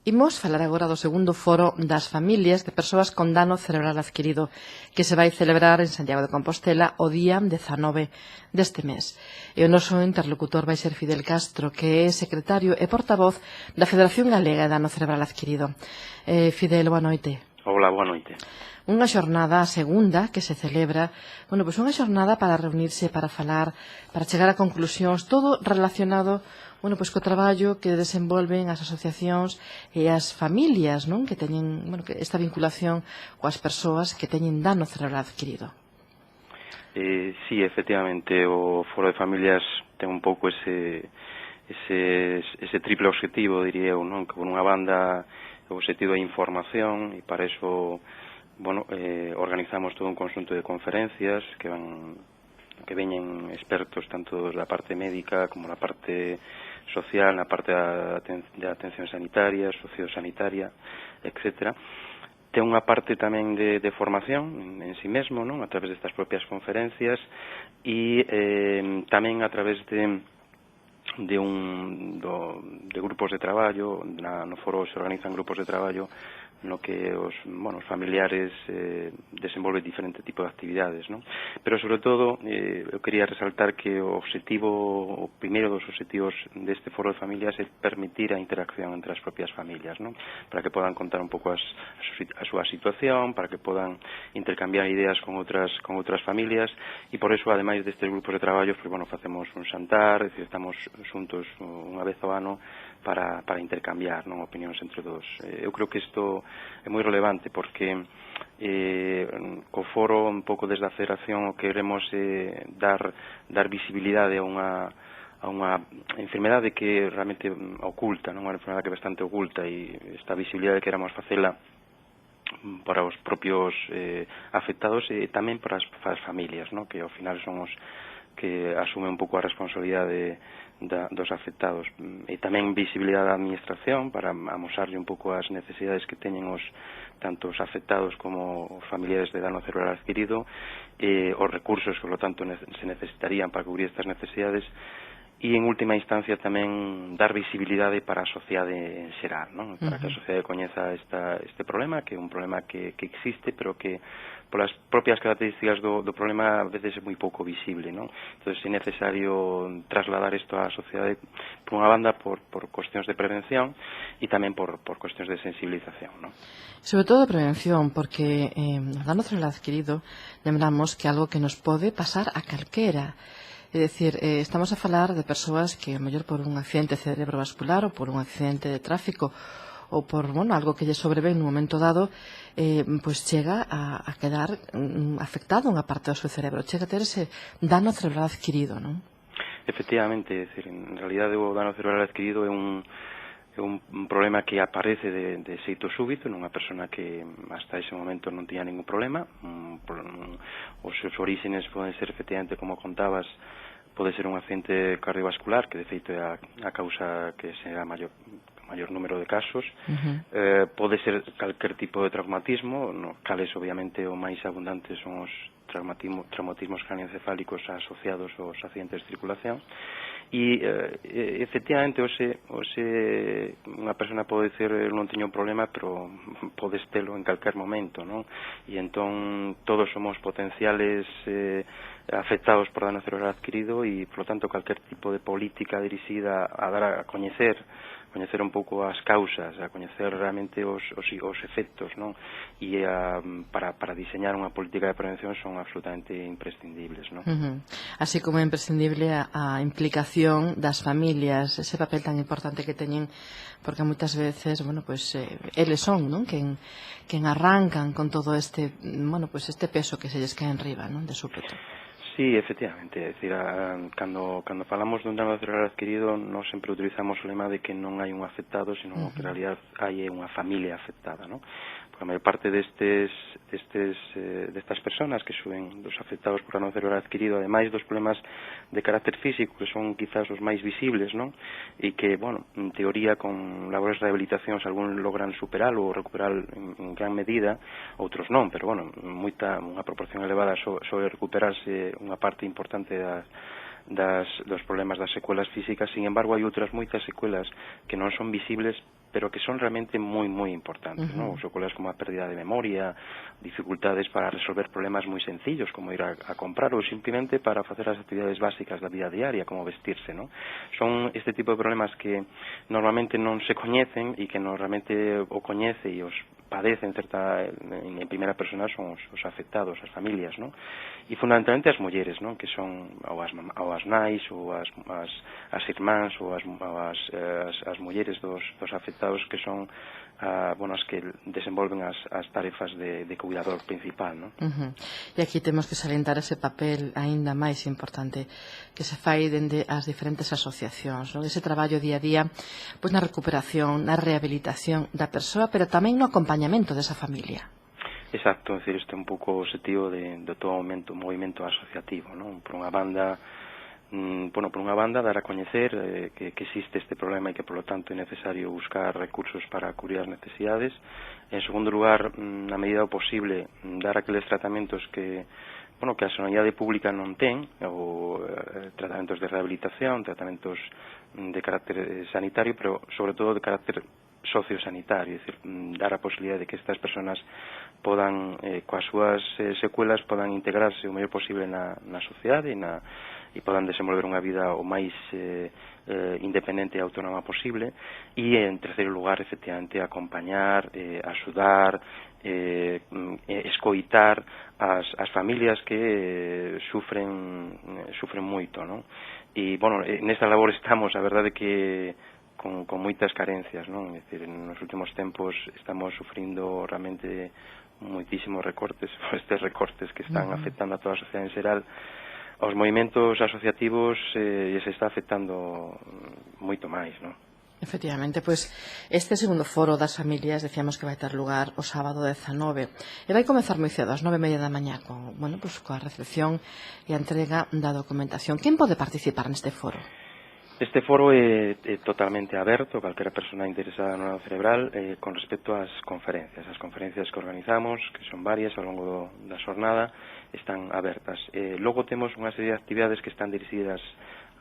Imos falar agora do segundo foro das familias de persoas con dano cerebral adquirido que se vai celebrar en Santiago de Compostela o día 19 deste mes. E o noso interlocutor vai ser Fidel Castro, que é secretario e portavoz da Federación Galega de Dano Cerebral Adquirido. Fidel, boa noite. Hola, boa noite. Unha xornada segunda que se celebra, pois unha xornada para reunirse, para falar, para chegar a conclusións, todo relacionado pois co traballo que desenvolven as asociacións e as familias, non, que teñen esta vinculación coas persoas que teñen dano cerebral adquirido. Sí, efectivamente, o Foro de Familias ten un pouco ese triple objetivo, diría eu, non? Que por unha banda o objetivo de información, e para eso organizamos todo un conxunto de conferencias que veñen expertos tanto da parte médica como da parte social, na parte de atención sanitaria, sociosanitaria, etcétera. Ten unha parte tamén de formación en sí mesmo, non? A través destas propias conferencias e tamén a través de grupos de traballo. No foro se organizan grupos de traballo no que os familiares desenvolven diferente tipo de actividades, non? Pero sobre todo eu quería resaltar que o primeiro dos obxectivos deste foro de familias é permitir a interacción entre as propias familias, non? Para que podan contar un pouco a súa situación, para que podan intercambiar ideas con outras familias, e por eso, ademais destes grupos de traballo, facemos un xantar, é dicir, estamos xuntos unha vez ao ano para intercambiar, non, opinións entre todos. Eu creo que isto é moi relevante porque co foro, un pouco desde a Federación, o que queremos dar visibilidade a unha enfermedade que realmente oculta, non, unha enfermedade que é bastante oculta, e esta visibilidade queremos facela para os propios afectados e tamén para as familias, non, que ao final son os que asumen un pouco a responsabilidade dos afectados, e tamén visibilidade da administración para amosarlle un pouco as necesidades que teñen tanto os afectados como os familiares de dano cerebral adquirido, os recursos que, por lo tanto, se necesitarían para cubrir estas necesidades, e en última instancia tamén dar visibilidade para a sociedade en xeral, non? Para que a sociedade coñeza este problema, que é un problema que existe, pero que polas propias características do problema a veces é moi pouco visible, non? Entón é necesario trasladar isto á sociedade, por unha banda, por cuestións de prevención e tamén por cuestións de sensibilización, non? Sobre todo de prevención, porque no dano cerebral adquirido lembramos que algo que nos pode pasar a calquera. É dicir, estamos a falar de persoas que, a mellor por un accidente cerebrovascular ou por un accidente de tráfico ou por algo que lle sobreven nun momento dado, pois chega a quedar afectado unha parte do seu cerebro, chega a ter ese dano cerebral adquirido, non? Efectivamente, é dicir, en realidade o dano cerebral adquirido é un problema que aparece de xeito súbito nunha persona que hasta ese momento non tiña ningún problema. Os seus orígenes poden ser, efectivamente, como contabas, pode ser un accidente cardiovascular, que de feito é a causa que será maior número de casos. Pode ser calquer tipo de traumatismo, cales obviamente o máis abundantes son os traumatismos craneoencefálicos asociados aos accidentes de circulación, e efectivamente unha persona pode dizer non teño un problema, pero podes telo en calquer momento, non? E entón todos somos potenciales afectados por dano cerebral adquirido, e por lo tanto calquer tipo de política dirixida a dar a coñecer un pouco as causas, a coñecer realmente os efectos, non? E para diseñar unha política de prevención son absolutamente imprescindibles, non? Así como é imprescindible a implicación das familias, ese papel tan importante que teñen, porque moitas veces, eles son, non? Quen arrancan con todo este peso que se lles cae enriba, non? De súpeto. Sí, efectivamente, é dicir, cando falamos dun dano cerebral adquirido, nós sempre utilizamos o lema de que non hai un afectado, sino que en realidad hai unha familia afectada, non? Porque a maior parte destas persoas que suben dos afectados por dano cerebral adquirido, ademais dos problemas de carácter físico, que son quizás os máis visibles, non? E que, en teoría, con labores de rehabilitación, algúns logran superalo ou recuperalo en gran medida, outros non, pero, unha proporción elevada sobre recuperarse unha parte importante dos problemas das secuelas físicas. Sin embargo, hai outras moitas secuelas que non son visibles pero que son realmente moi importantes, ¿no? Secuelas como a pérdida de memoria, dificultades para resolver problemas moi sencillos, como ir a comprar ou simplemente para facer as actividades básicas da vida diaria, como vestirse, ¿no? Son este tipo de problemas que normalmente non se coñecen e que normalmente o coñece e os padecen en primeira persona son os afectados, as familias, ¿no? E fundamentalmente as mulleres, ¿no? Que son ou as nais ou as irmáns ou as mulleres dos afectados que son as que desenvolven as tarefas de cuidador principal, ¿no? E aquí temos que salientar ese papel aínda máis importante que se fai dende as diferentes asociacións, ¿no? Ese traballo día a día pois na recuperación, na rehabilitación da persoa, pero tamén no acompañamento desa familia. Exacto, é dicir, este é un pouco o sentido de todo o movimento asociativo, ¿no? Por unha banda, dar a coñecer que existe este problema e que, polo tanto, é necesario buscar recursos para cubrir as necesidades. En segundo lugar, na medida do posible, dar aqueles tratamentos que a sanidade pública non ten, ou tratamentos de rehabilitación, tratamentos de carácter sanitario, pero, sobre todo, de carácter sociosanitario, é dicir, dar a posibilidade de que estas persoas podan, coas súas secuelas, podan integrarse o mellor posible na sociedade e podan desenvolver unha vida o máis independente e autónoma posible. E, en terceiro lugar, efectivamente, acompañar, axudar, escoitar as familias que sufren moito, non? E, nesta labor estamos, a verdade que con moitas carencias, non? É dicir, nos últimos tempos estamos sufrindo realmente moitísimos recortes, estes recortes que están afectando a toda a sociedade en xeral. Aos movimentos asociativos se está afectando moito máis, non? Efectivamente, pois este segundo foro das familias decíamos que vai ter lugar o sábado 19 e vai comezar moi cedo, ás 9:30 da mañá coa recepción e a entrega da documentación. Quen pode participar neste foro? Este foro é totalmente aberto a calquera persona interesada no nano cerebral con respecto ás conferencias. As conferencias que organizamos, que son varias ao longo da xornada, están abertas. Logo temos unha serie de actividades que están dirixidas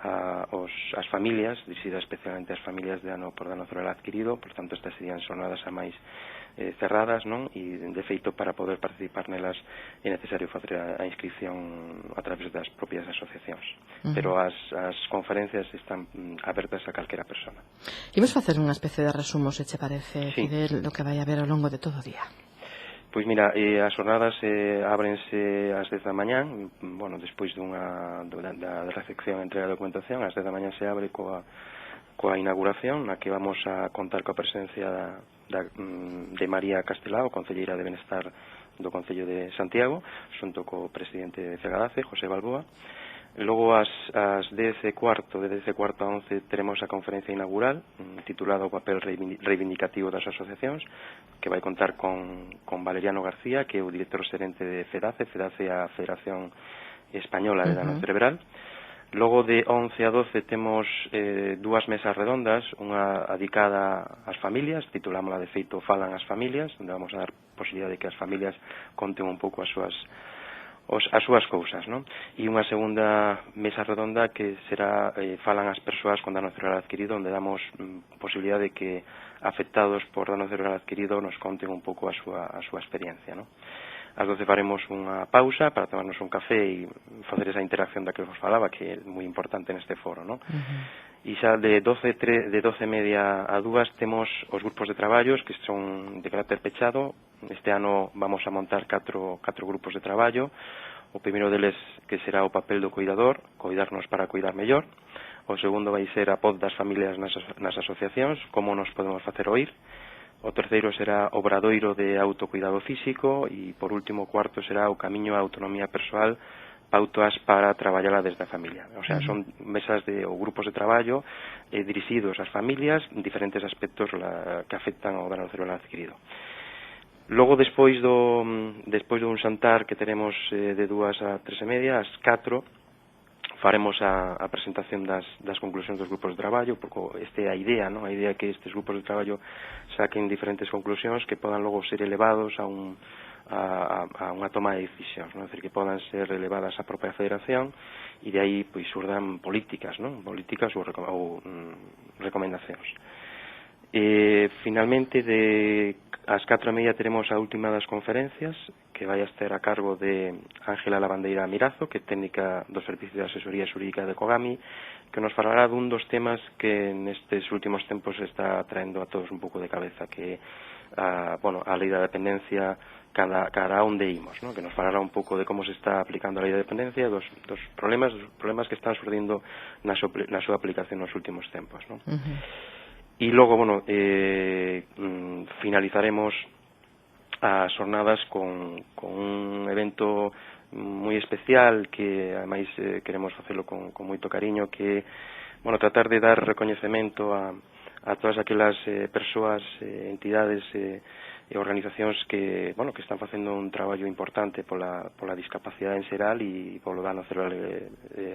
ás familias, dirixidas especialmente ás familias por dano cerebral adquirido, por tanto estas serían xornadas a máis cerradas, non? E de feito para poder participar nelas é necesario facer a inscripción a través das propias asociacións, pero as conferencias están abertas a calquera persona. Imos facer unha especie de resumo, se che parece, sí. Fidel, lo que vai haber ao longo de todo o día. Pois mira, as xornadas ábrense ás 10 da mañán, despois da recepción e entrega da documentación, ás 10 da mañán se abre coa inauguración, na que vamos a contar coa presencia de María Castelao, concelleira de Benestar do Concello de Santiago, xunto co presidente de Cegadace, José Balboa. Logo ás 10:15, de 10:15 a 11, teremos a conferencia inaugural titulada O papel reivindicativo das asociacións, que vai contar con Valeriano García, que é o director xerente de FEDACE. FEDACE é a Federación Española de Dano Cerebral. Logo de 11 a 12 temos dúas mesas redondas, unha dedicada ás familias, titulámola de feito Falan as familias, onde vamos a dar posibilidade de que as familias conten un pouco as súas cousas, non? E unha segunda mesa redonda que será Falan as persoas con dano cerebral adquirido, onde damos posibilidade de que afectados por dano cerebral adquirido nos conten un pouco a súa experiencia, non? Ás 12 faremos unha pausa para tomarnos un café e facer esa interacción da que vos falaba, que é moi importante neste foro, non? E xa de 12:30 a 2 temos os grupos de traballos que son de carácter pechado. Este ano vamos a montar 4 grupos de traballo. O primeiro deles que será o papel do cuidador, coidarnos para cuidar mellor. O segundo vai ser a voz das familias nas asociacións, como nos podemos facer oír. O terceiro será o obradoiro de autocuidado físico e, por último, o cuarto será o camiño á autonomía persoal, pautas para traballala desde a familia. O sea, son mesas ou grupos de traballo dirixidos ás familias en diferentes aspectos que afectan ao dano cerebral adquirido. Logo, despois dun xantar que teremos de 2 a 3:30, ás 4, faremos a presentación das conclusións dos grupos de traballo, porque esta é a idea, non? A idea é que estes grupos de traballo saquen diferentes conclusións que podan logo ser elevados a unha toma de decisións, non? É dicir, que podan ser elevadas á propia federación e de aí pois surdan políticas, non? Políticas ou recomendacións. Finalmente, ás 4:30 teremos a última das conferencias, que vai a estar a cargo de Ángela Lavandeira Mirazo, que é técnica do Servicio de Asesoría Xurídica de Kogami, que nos falará dun dos temas que nestes últimos tempos está traendo a todos un pouco de cabeza, que a lei da dependencia, cara a onde imos, ¿no? Que nos falará un pouco de como se está aplicando a lei da dependencia, dos problemas que están surdindo na súa aplicación nos últimos tempos, ¿no? E logo, finalizaremos as jornadas con un evento moi especial que ademais queremos facelo con moito cariño, que tratar de dar recoñecemento a todas aquelas persoas, entidades e organizacións que están facendo un traballo importante pola discapacidade en xeral e polo dano cerebral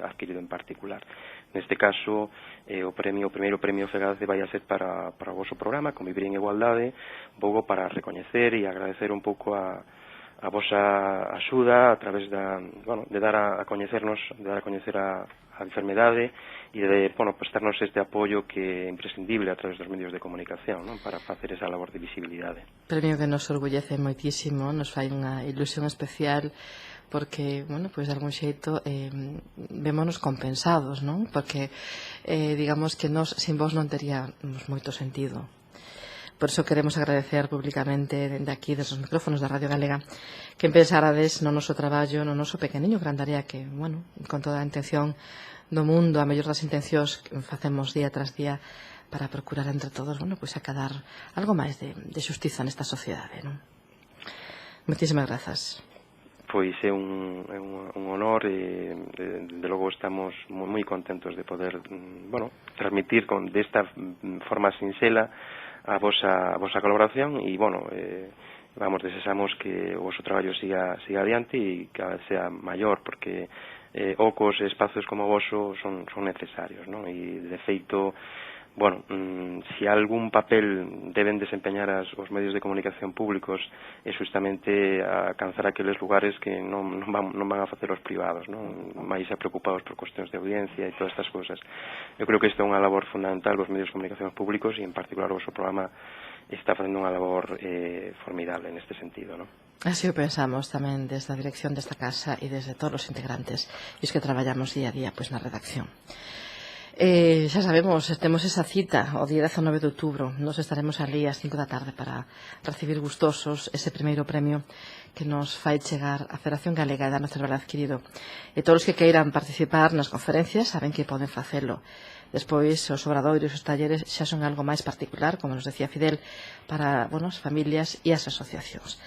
adquirido en particular. Neste caso, o primeiro premio FEGADE vai a ser para o vosso programa, Convivir en Igualdade, un pouco para recoñecer e agradecer un pouco a vosa axuda a través de dar a coñecernos, de dar a coñecer a enfermedade e de prestarnos este apoio que é imprescindible a través dos medios de comunicación, non? Para facer esa labor de visibilidade. Premio que nos orgullece moitísimo, nos fai unha ilusión especial porque, de algún xeito vémonos compensados, non? Porque digamos que nos sin vos non teríamos moito sentido. Por iso queremos agradecer públicamente dende aquí, desde os micrófonos da Radio Galega, que pensarades no noso traballo, no noso pequeniño gran tarea que, con toda a intención do mundo, a mellor das intencións que facemos día tras día para procurar entre todos, acadar algo máis de xustiza nesta sociedade, non? Moitísimas grazas. Pois é un honor e de logo estamos moi contentos de poder transmitir desta forma sinxela a vosa colaboración e, desexamos que o vosso traballo siga adiante e cada vez sea maior, porque ocos e espazos como o voso son necesarios, non? E, de feito, se algún papel deben desempeñar os medios de comunicación públicos é justamente alcanzar aqueles lugares que non van a facer os privados, non? Mais preocupados por cuestións de audiencia e todas estas cousas. Eu creo que isto é unha labor fundamental dos medios de comunicación públicos e en particular o vosso programa está facendo unha labor formidable neste sentido, non? Así o pensamos tamén desde a dirección desta casa e desde todos os integrantes e os que traballamos día a día na redacción. Xa sabemos, temos esa cita o día 19 de outubro. Nos estaremos ali ás 5 da tarde para recibir gustosos ese primeiro premio que nos fai chegar a Federación Galega de Dano Cerebral Adquirido. E todos os que queiran participar nas conferencias saben que poden facelo. Despois, os obradoiros e os talleres xa son algo máis particular, como nos decía Fidel, para as familias e as asociacións.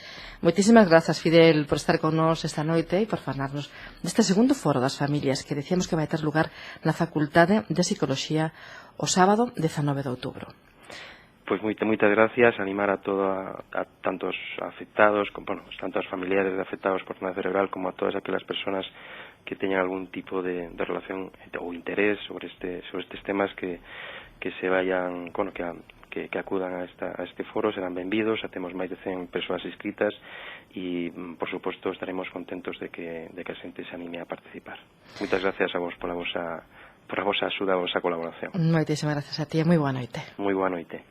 Moitísimas grazas, Fidel, por estar con nós esta noite e por falarnos deste segundo foro das familias que decíamos que vai ter lugar na Facultade de Psicoloxía o sábado 19 de outubro. Pois moitas gracias, animar a tantos afectados, tanto as familiares de afectados por dano cerebral como a todas aquelas persoas que teñan algún tipo de relación ou interés sobre estes temas que se vayan, que acudan a este foro, serán benvidos, temos máis de 100 persoas inscritas e, por suposto, estaremos contentos de que a xente se anime a participar. Moitas gracias a vos pola vosa axuda, a vosa colaboración. Moitísimas gracias a ti e moi boa noite. Moi boa noite.